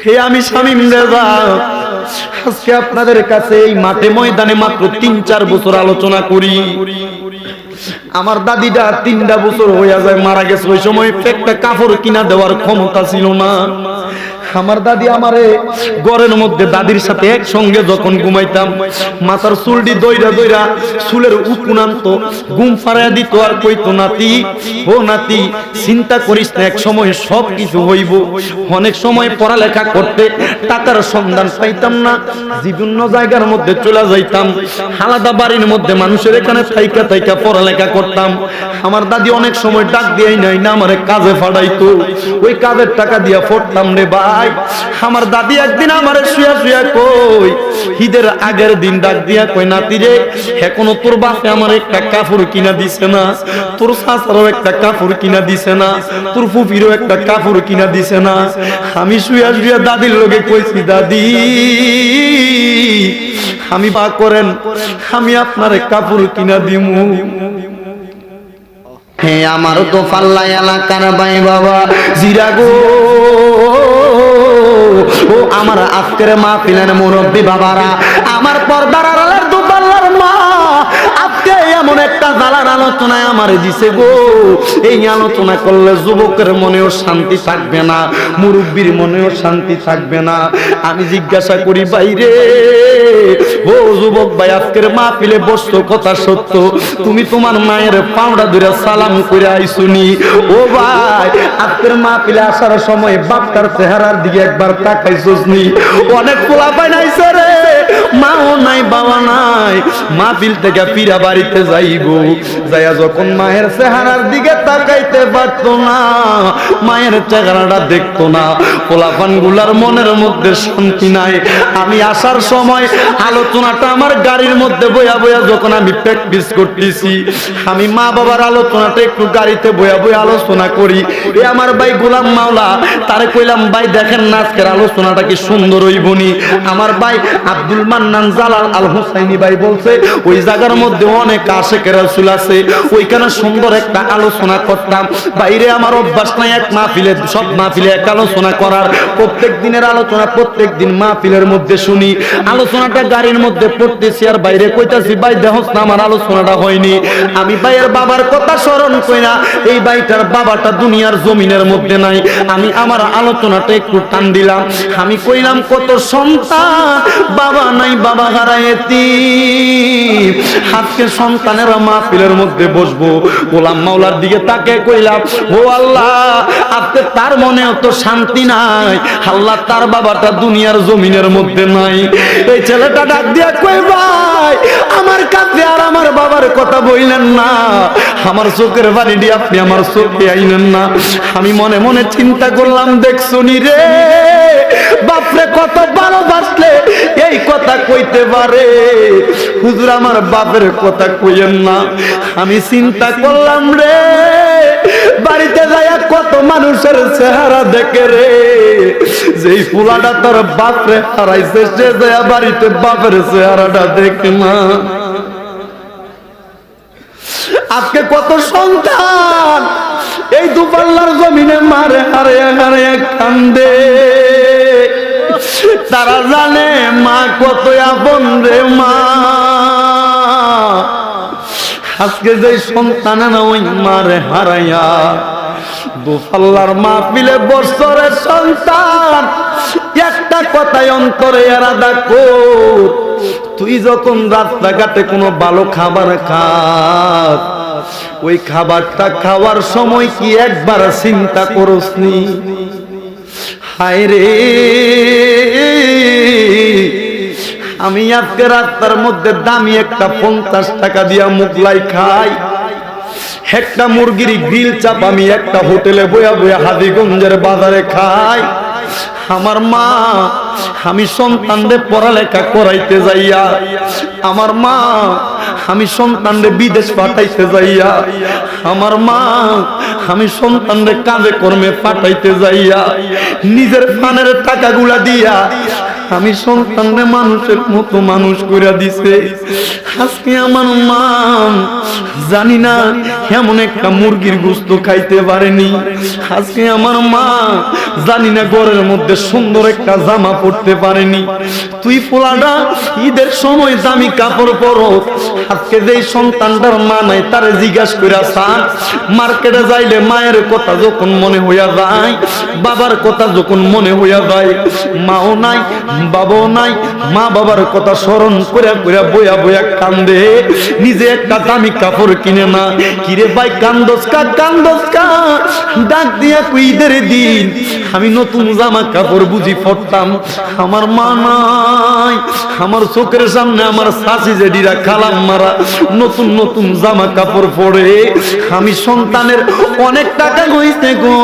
হে আমি শামীম রেজা, আজকে আপনাদের কাছে এই মাঠে ময়দানে মাত্র ৩-৪ বছর আলোচনা করি। আমার দাদিটা ৩টা বছর হয়ে যায় মারা গেছে। ওই সময় একটা কাপড় কিনা দেওয়ার ক্ষমতা ছিল না। আমার দাদি আমারে ঘরের মধ্যে দাদির সাথে একসঙ্গে যখন ঘুমাইতাম, মাথার চুলটি দইরা দইরা চুলের উকুন আনতো, ঘুম ফাড়াইয়া দিত আর কইতো, নাতি ও নাতি, চিন্তা করিস না, এক সময় সব কিছু হইব। অনেক সময় পড়ালেখা করতে টাকার সন্ধান পাইতাম না, বিভিন্ন জায়গার মধ্যে চলে যাইতাম, আলাদা বাড়ির মধ্যে মানুষের এখানে থাইকা থাইকা পড়ালেখা করতাম। আমার দাদি অনেক সময় ডাক দিয়াই নাই না আমারে কাজে ফাড়াইতো, ওই কাজের টাকা দিয়া পড়তাম রে ভাই। আমার দাদি একদিন আমারে শুয়া শুয়া কই, ঈদের আগের দিন ডাক দিয়া কই, নাতি রে, এখনো তোর বাপে আমার একটা কাপড় কিনা দিছে না, তোর চাচারও একটা কাপড় কিনা দিছে না, তোর ফুফিরও একটা কাপড় কিনা দিছে না। আমি শুয়া শুয়া দাদির লগে কইছি, দাদি আমি বা করেন, আমি আপনার কাপড় কিনা দিমু। হে আমার তো পাল্লা এলাকার ভাই বাবা জিরা গো, ও আমার আজকের মাহফিলের মুরব্বী বাবারা, আমার পর্দার আড়ালের দুপাল্লার মা, আজকে এমন একটা জালার আলোচনায় আমারে দিছে গো। এই আলোচনা করলে যুবকের মনেও শান্তি থাকবে না, মুরব্বীর মনেও শান্তি থাকবে না। আমি জিজ্ঞাসা করি, বাইরে ও যুবক ভাই, আজকের মাহফিলে বসতো কথা সত্য, তুমি তোমার মায়ের পাউডা ধরে সালাম করে আইসুনি? ও ভাই, আজকের মাহফিলে আসার সময় বাপটার চেহারার দিকে একবার তাকাইছস নি? অনেক পোলা পাই নাইছে রে, মাও নাই বাবা নাই, মাহফিল থেকে ফিরা বাড়িতে যাইব, যাইয়া যখন মায়ের চেহারার দিকে তাকাইতে পারতো না, মায়ের চেহারাটা দেখতো না, পোলাপান গুলার মনের মধ্যে শান্তি নাই। আমি আসার সময় আলোচনাটা আমার গাড়ির মধ্যে বয়া বয়া যখন আমি প্র্যাকটিস করতেছি, আমি মা বাবার আলোচনাটা একটু গাড়িতে বয়া বয়া আলোচনা করি। এ আমার ভাই গোলাম মাওলা, তারে কইলাম, ভাই দেখেন না আজকের আলোচনাটা কি সুন্দর হইবনি। আমার ভাই আব্দুল মান্নান জালাল আল হুসাইনি ভাই বলছে, ওই জায়গার মধ্যে অনেক আশিক রাসূল আছে, ওইখানে সুন্দর একটা আলোচনা করতাম। বাইরে আমার অভ্যাস নাই এক মাহফিলে, সব মাহফিলে এক আলোচনা করার, প্রত্যেক দিনের আলোচনা প্রত্যেক দিন মাহফিলের মধ্যে শুনি। আলোচনাটা গাড়ির মধ্যে পড়তেছি আর বাইরে কইতাছি, ভাই দেখছ না আমার আলোচনাটা হয়নি। আমি ভাইয়ের বাবার কথা স্মরণ কইরা, এই ভাইটার বাবাটা দুনিয়ার জমিনের মধ্যে নাই, আমি আমার আলোচনাটা একটু টান দিলাম। আমি কইলাম, কত সন্তান বাবা নাই, বাবা হারায় এতিম, আজকে সন্তানেরা মাহফিলের মধ্যে বসবো। গোলাম মাওলার দিকে তাকে কইলাম, ও আল্লাহ, আজকে তার মনেও তো শান্তি নাই, আল্লাহ তার বাবাটা দুনিয়ার জমিনের মধ্যে নাই। এই ছেলেটা ডাক দিয়া কই, ভাই আমার কাছে আর আমার বাবার কথা বইলেন না, আমার চোখের বাড়ি দিয়ে আপনি আমার চোখে আইলেন না। আমি মনে মনে চিন্তা করলাম, দেখছনি রে বাপরে কত ভালোবাসলে এই কথা কইতে পারে, হুজুর আমার বাপের কথা কইেন না। আমি চিন্তা করলাম, রে বাড়িতে যাইয়া কত মানুষের চেহারা দেখে রে, যেই ফুলাটা তোর বাপরে হারাইছে সে যাইয়া বাড়িতে বাপের চেহারাটা দেখে না। আজকে কত সন্তান এই দুপাল্লার জমিনে মারে হারিয়ে হারিয়ে কান্দে, তারা জানে মা কত আপন রে মা। আজকে যে সন্তানেরা ওই মারে হারাইয়া দুপাল্লার মাহফিলে বছরের সন্তান, একটা কথাই অন্তরে এরাদা কর, তুই যখন রাস্তাঘাটে কোনো ভালো খাবার খাস, ওই খাবারটা খাওয়ার সময় কি একবার চিন্তা করসনি? হায় রে, আমি আজকে রাস্তার মধ্যে দামি একটা 50 টাকা দিয়া মুগলাই খাই, একটা মুরগির গ্রিল চাপ আমি একটা হোটেলে বয়া বয়া হাজীগঞ্জের বাজারে খাই। আমার মা, আমি সন্তানদের পড়ালেখা করাইতে যাইয়া, আমার মা আমি সন্তানদের বিদেশ পাঠাইতে যাইয়া, আমার মা আমি সন্তানদের কাজে কর্মে পাঠাইতে যাইয়া নিজের ফানের টাকাগুলা দিয়া আমি সন্তানরে মানুষের মতো মানুষ করে দিছে। আজকে আমার মা জানি না এমন একটা মুরগির গোশত খাইতে পারেনি। আজকে আমার মা জানি না ঘরের মধ্যে সুন্দর একটা জামা পরতে পারেনি। তুই পোলাটা ঈদের সময় দামি কাপড় পরো, আজকে যেই সন্তানটার মা নাই তারে জিজ্ঞাসা করে আসা। মার্কেটে যাইলে মায়ের কথা যখন মনে হইয়া যায়, বাবার কথা যখন মনে হইয়া যায়, মাও নাই বাবাও নাই, মা বাবার কথা স্মরণ করে করে বইয়া বইয়া কান্দে, নিজে একটা দামি কাপড় কিনে না। কিরে ভাই কান্দোস কা কান্দোস কা? ডাক দিয়া কই ঈদের দিন আমি নতুন জামা কাপড় বুঝি পরতাম, আমার মা নাই। আমার চোখের সামনে আমার শাশি জেডিরা খালাম মারা নতুন নতুন জামা কাপড় পরে। আমি সন্তানের অনেক টাকা হইছে গো,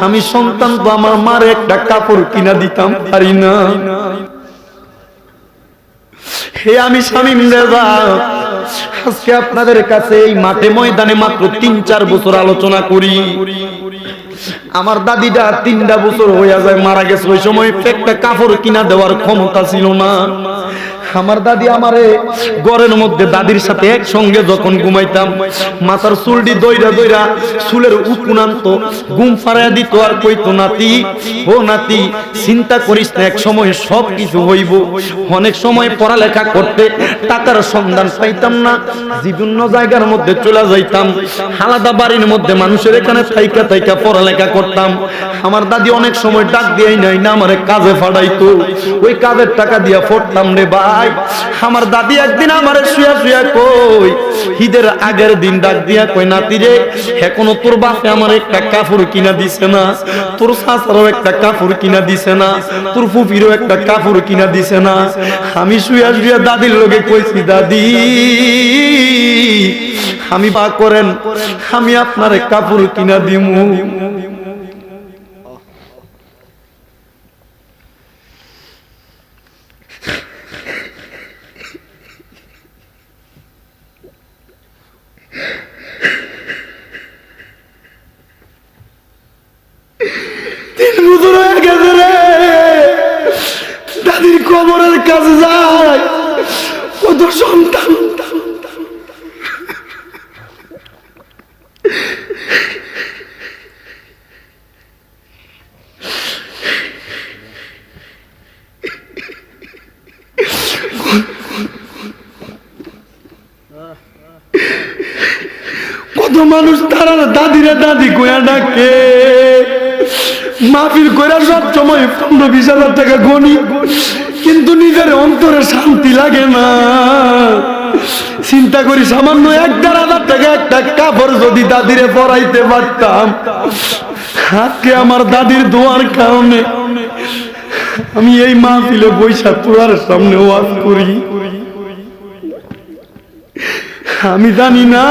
আমি সন্তান তো আমার মার একটা কাপড় কিনা দিতাম পারি না। হে আমি শামীম রেজা, আজকে আপনাদের কাছে এই মাঠে ময়দানে মাত্র ৩-৪ বছর আলোচনা করি। আমার দাদিটা ৩টা বছর হইয়া যায় মারা গেছে। ওই সময় একটা কাপড় কিনা দেওয়ার ক্ষমতা ছিল না। আমার দাদি আমারে ঘরের মধ্যে দাদির সাথে একসঙ্গে যখন ঘুমাইতাম, মাথার চুলটি দইরা দইরা চুলের উকুন আনতো, ঘুম ফাড়াইয়া দিত আর কইতো, নাতি ও নাতি চিন্তা করিস না, এক সময় সব কিছু হইব। অনেক সময় পড়ালেখা করতে টাকার সন্ধান পাইতাম না, বিভিন্ন জায়গার মধ্যে চলে যাইতাম, আলাদা বাড়ির মধ্যে মানুষের এখানে থাইকা থাইকা পড়ালেখা করতাম। আমার দাদি অনেক সময় ডাক দিয়াই নাই না আমারে কাজে ফাড়াইতো, ওই কাজের টাকা দিয়া পড়তাম রে ভাই। আমার দাদি একদিন আমারে শুয়া শুয়া কই, ঈদের আগের দিন ডাক দিয়া কই, নাতি রে এখনো তোর বাপে আমার একটা কাপড় কিনা দিছে না, তোর শাশুড়ও একটা কাপড় কিনা দিছে না, তোর ফুফিরও একটা কাপড় কিনা দিছে না। আমি শুয়া শুয়া দাদির লগে কইছি, দাদি আমি বা করেন আমি আপনারে কাপড় কিনা দিমু। দাদির কবরের কাছে যায় কত সন্তান, কত মানুষ তারা দাদিরা দাদি কইয়া ডাকে, মাহফিল কইরা সব সময় 15-20 হাজার টাকা গনি, কিন্তু নিজের অন্তরে শান্তি লাগে না। চিন্তা করি সামান্য 1-1.5 টাকা একটা কাপড় যদি দাদিরে পরাইতে পারতাম, আজকে আমার দাদির দোয়ার কারণে আমি এই মাহফিলে বৈশা তোর সামনে ওয়াজ করি। আমি জানি না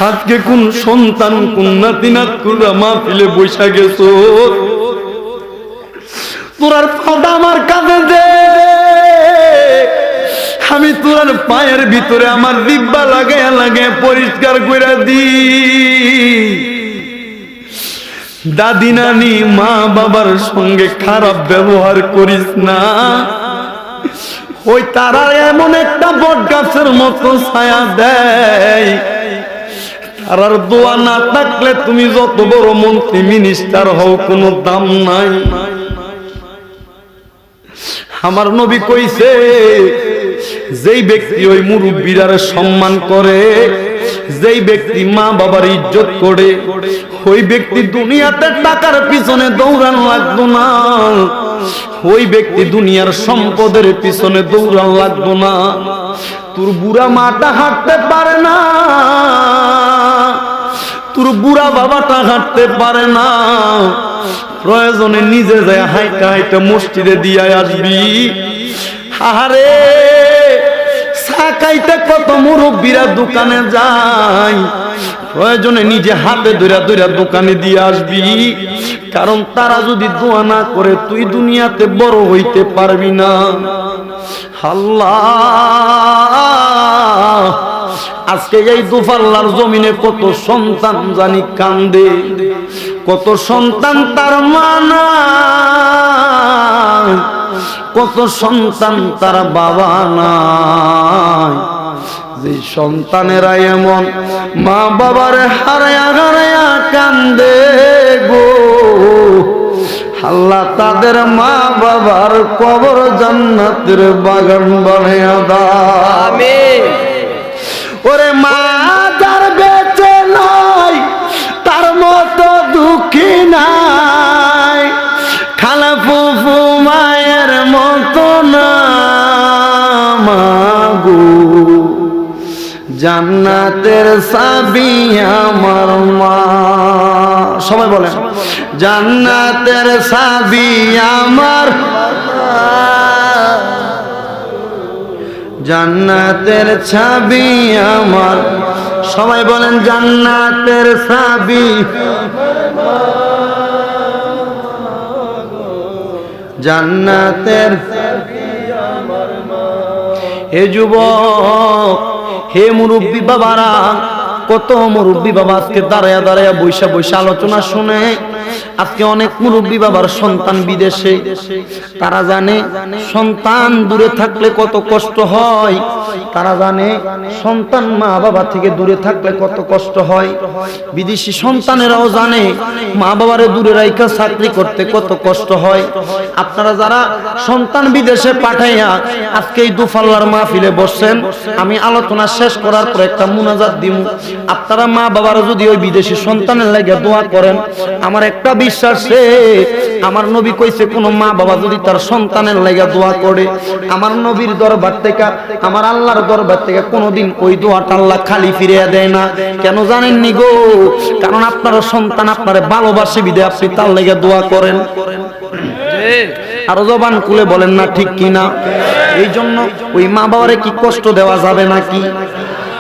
আজকে কোন সন্তান কোন নাতি নাতকুরা মাহফিলে বৈশা গেছো, তোরার ফাটা আমার কাঁধে দে, আমি তোর পায়ের ভিতরে আমার দিব্যা লাগাইয়া লাগে পরিষ্কার করে দি। দাদি নানি মা বাবার সঙ্গে খারাপ ব্যবহার করিস না, ওই তারা এমন একটা বট গাছের মতো ছায়া দেয়, তারার দোয়া না থাকলে তুমি যত বড় মন্ত্রী মিনিস্টার হও কোনো দাম নাই। আমার নবী কইছে, যেই ব্যক্তি ওই মুরব্বীরা সম্মান করে, যেই ব্যক্তি মা বাবার ইজ্জত করে, ওই ব্যক্তি দুনিয়াতে টাকার পিছনে দৌড়ান লাগতো না, ওই ব্যক্তি দুনিয়ার সম্পদের পিছনে দৌড়ান লাগতো না। তোর বুড়া মাটা হাঁটতে পারে না, তোর বুড়া বাবাটা হাঁটতে পারে না, প্রয়োজনে নিজে যায় হাইটা হাইটা মসজিদে দিয়ে আসবি। আরে সাকাইতে কত মুরব্বীরা দোকানে যায়, প্রয়োজনে নিজে হাতে ধরে ধরে দোকানে দিয়ে আসবি, কারণ তারা যদি দোয়া না করে তুই দুনিয়াতে বড় হইতে পারবি না। আল্লাহ আজকে এই দুফাল্লার জমিনে কত সন্তান জানি কান্দে, কত সন্তান তার মা নাই, কত সন্তান তার বাবা নাই। যে সন্তানেরা এমন মা বাবার হারায়া হারায়া কান্দে গো, আল্লাহ তাদের মা বাবার কবর জান্নাতের বাগান বানায়া দাও। আমিন। ওরে মা যার বেঁচে নাই তার মতো দুঃখী নাই, খালা ফুফু মায়ের মতো না মাগো, জান্নাতের চাবি আমার মা। সবাই বলেন জান্নাতের চাবি আমার, জান্নাতের চাবি আমার। সবাই বলেন জান্নাতের চাবি, জান্নাতের। হে যুবক, হে মুরব্বী বাবারা, কত মুরব্বী বাবা আজকে দাঁড়ায়া দাঁড়ায়া বৈশা বৈশা আলোচনা শুনে। আজকে অনেক মুরব্বী বাবার সন্তান বিদেশে, তারা জানে সন্তান দূরে থাকলে কত কষ্ট হয়, তারা জানে সন্তান মা বাবা থেকে দূরে থাকলে কত কষ্ট হয়। বিদেশি সন্তানেরাও জানে মা বাবারে দূরে রাইখা চাকরি করতে কত কষ্ট হয়। আপনারা যারা সন্তান বিদেশে পাঠাইয়া আজকে এই দুফাল্লার মাহফিলে বসছেন, আমি আলোচনা শেষ করার পর একটা মুনাজাত দিব। আপনারা মা বাবারা যদি ওই বিদেশি সন্তানের লাগে দোয়া করেন, আমার একটা বিশ্বাসে আমার নবী কইছে কোন মা বাবা যদি তার সন্তানের লাগা দোয়া করে, আমার নবীর দরবার থেকে, আমার আল্লাহর দরবার থেকে কোনোদিন ওই দোয়াটা আল্লাহ খালি ফিরিয়ে দেয় না। কেন জানেননি গো? কারণ আপনার সন্তান আপনারে ভালোবাসে বিদে আপনি তার লাগা দোয়া করেন। আরো জবান খুলে বলেন না ঠিক কিনা? এই জন্য ওই মা বাবারে কি কষ্ট দেওয়া যাবে নাকি?